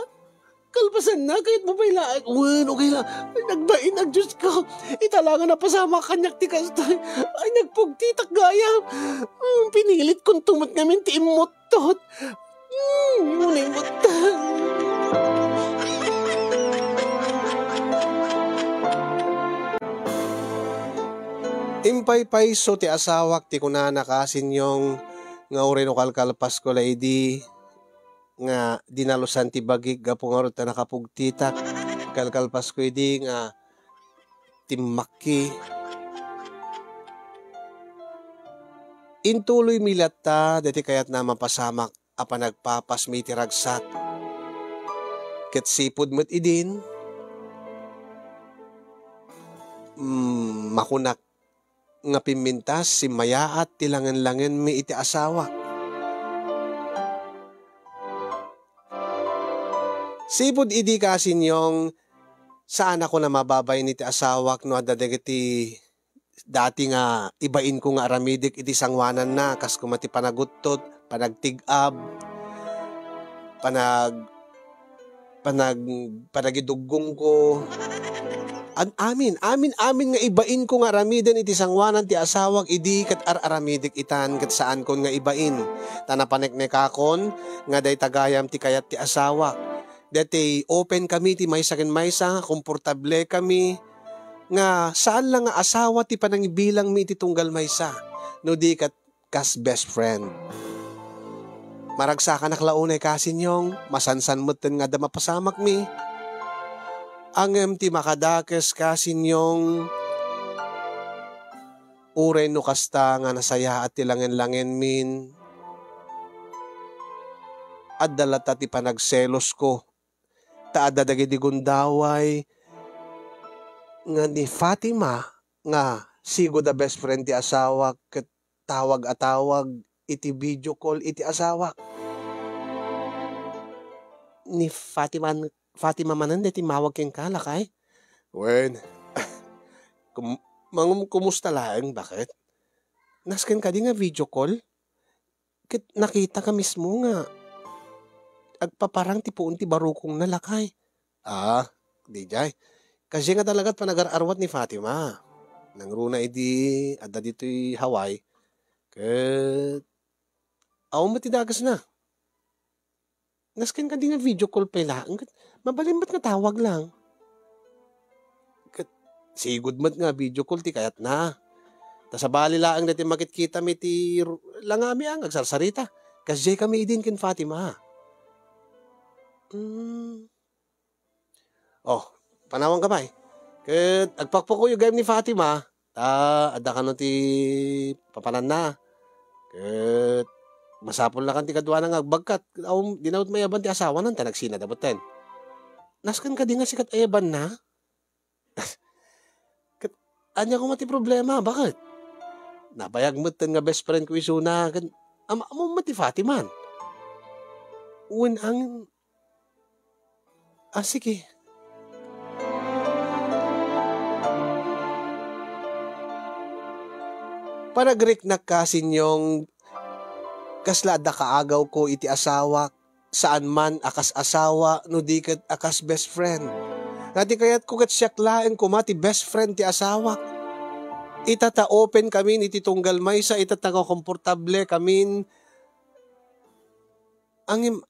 Kalpasan na, kahit mo pa'y laag. Okay lang. Ay, nagbain ang Diyos ko. Italangan na pasama kanyak ti kastoy. Ay, nagpugtitak gaya. Pinilit kong tumot ngamin ti imutot. Ngunay mutan. Impay-pay so ti asawak ti kunana kasin yung nga uri no kalkalpas ko lady. Nga dinalusan ti bagig gapo nga ta nakapugtitak kalkalpas ko idi nga timmaki intuloy milat ta dati kayat na mapasamak apa nagpapas may tiragsak ket sipod met idin makunak nga pimintas si mayaat tilangan-langan mi iti asawa. Sipod idi kasin yung saan ako na mababay ni ti asawak no adadagiti dati nga ibain ko nga aramidik iti sangwanan na kas kumati panagutot, panagtigab, panagidugong ko, amin nga ibain ko nga aramiden iti sangwanan ti asawag idi ket aramidik itan ket saan kon nga ibain. Tanapanek ne kakon nga day tagayam ti kayat ti asawa. Dati open kami ti maysa ken maysa, komportable kami nga saan lang nga asawa ti panangibilang mi ti tunggal maysa. No di ket kas best friend. Maragsa ka naklaunay kasinyong, masansan moten nga da mapasamak mi. Angem ti makadakes kasinyong uray no kasta nga nasaya at tilangen-langen min. At dalata ti panagselos ko. Taada dagiti gundaway nga ni Fatima nga sigo da best friend ti asawa ket tawag iti video call iti asawa. Ni Fatima manan ti mawag keng kalakay. Wen, kumusta lang, bakit? Nasken ka di nga video call? Kit nakita ka mismo nga. Agpaparang ti puun ti barukong nalakay. Di jay. Kasi nga talagat panagar-arwat ni Fatima. Nangruna idi, adda dito'y Hawaii. Ket, matidagas na. Nasken ka di nga video call pala. Mabalimbat nga tawag lang. Sigud mat nga video call ti kayat na. Tasabali laang dati makikita mi ti langami ang agsarsarita. Kasi kami idin ken Fatima. Panawang kamay. Ket agpakpok ko yung game ni Fatima. Adda ka no ti papanan na. Ket masapol na kan ti kadwa nga agbagkat. Dinawat mayaban ti asawa nan tanagsina daboten. Nasken ka di nga sikat ayaban na? Anya ko mati problema, bakit? Nabayag mo nga best friend ko isuna, amo mati Fatima. Sige. Panagrik na kasinyong kaslada kaagaw ko iti asawa, saan man akas asawa, no di ket akas best friend. Ngati kayat ko ket syaklaen ko mati best friend ti asawa. Itata open kami iti tunggal maysa, itata komportable kami. Angim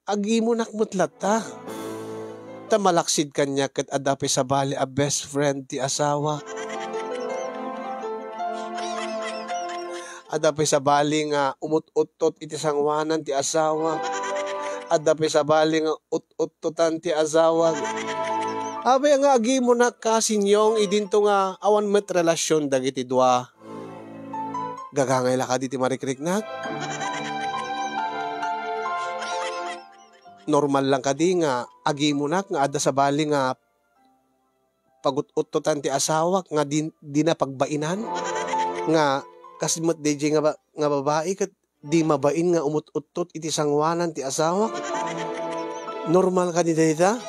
agi mo nakmutlat ta. Tamalaksid kanya ket adapi sa bali a best friend ti asawa. Adapi sa bali nga umut-utot iti sangwanan ti asawa. Adapi sa bali nga ut-utotan ti asawa. Abay nga agi mo na kasinyong idinto nga awan met relasyon dagiti dua. Gagangay la ka diti marikriknak. Normal lang ka di nga agi mo na nga ada sa bali nga pagut-utotan ti asawa nga di na pagbainan nga kasimot DJ nga babae ket di mabain nga umut-utot iti sangwanan ti asawa. Normal ka di dayta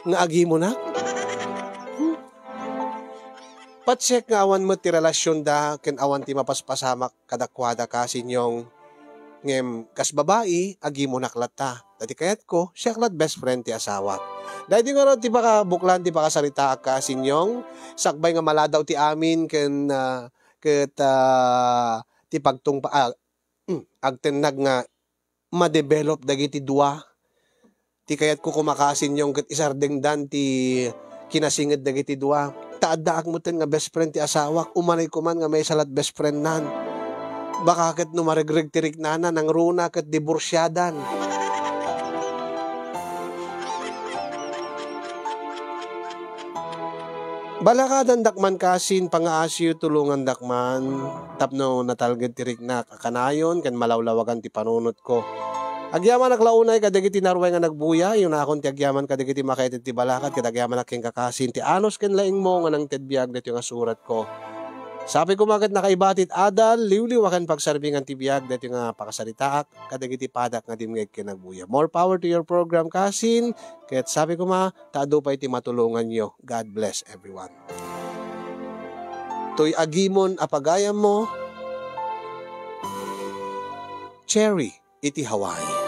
nga agi mo na. Patsek nga awan mo ti relasyon da ken awan ti mapaspasamak kadakwada kasinyong ngem kas babae agi mo naklata. Dati kayat ko syaklat best friend ti asawa. Dahil nga ron ti baka buklan ti baka sarita kasinyong sakbay nga maladaw ti amin ken ti pagtung agtenag nga ma-develop dagiti dua. Ti kayat ko kumakasin yung ket isardengdan ti kinasinged dagiti dua. Taaddaak mo ten nga best friend ti asawak, umanay ko man nga may salat best friend nan. Baka ket no maregreg tirik nana nang runa ket diborsyadan. Balakadan dakman kasin pangaasyo tulungan dakman tapno natalged tirik na kakanayon ken malawlawagan ti panunot ko. Agyaman naklaunay kadagiti narway nga nagbuya yun akon ti agyaman kadagiti makaited ti balakat kadagyaman aking kakasin ti anos ken laing mo nga nang tedbiag dito nga surat ko. Sabi ko magat nakaibatit adal liwliwakan pagsarbingan ti biag dito nga pakasaritaak kadagiti padak nga dimngeg ken nagbuya. More power to your program kasin ket sabi ko taado pa iti matulungan nyo. God bless everyone. Toy agimon apagayam mo Cherry iti Hawaii.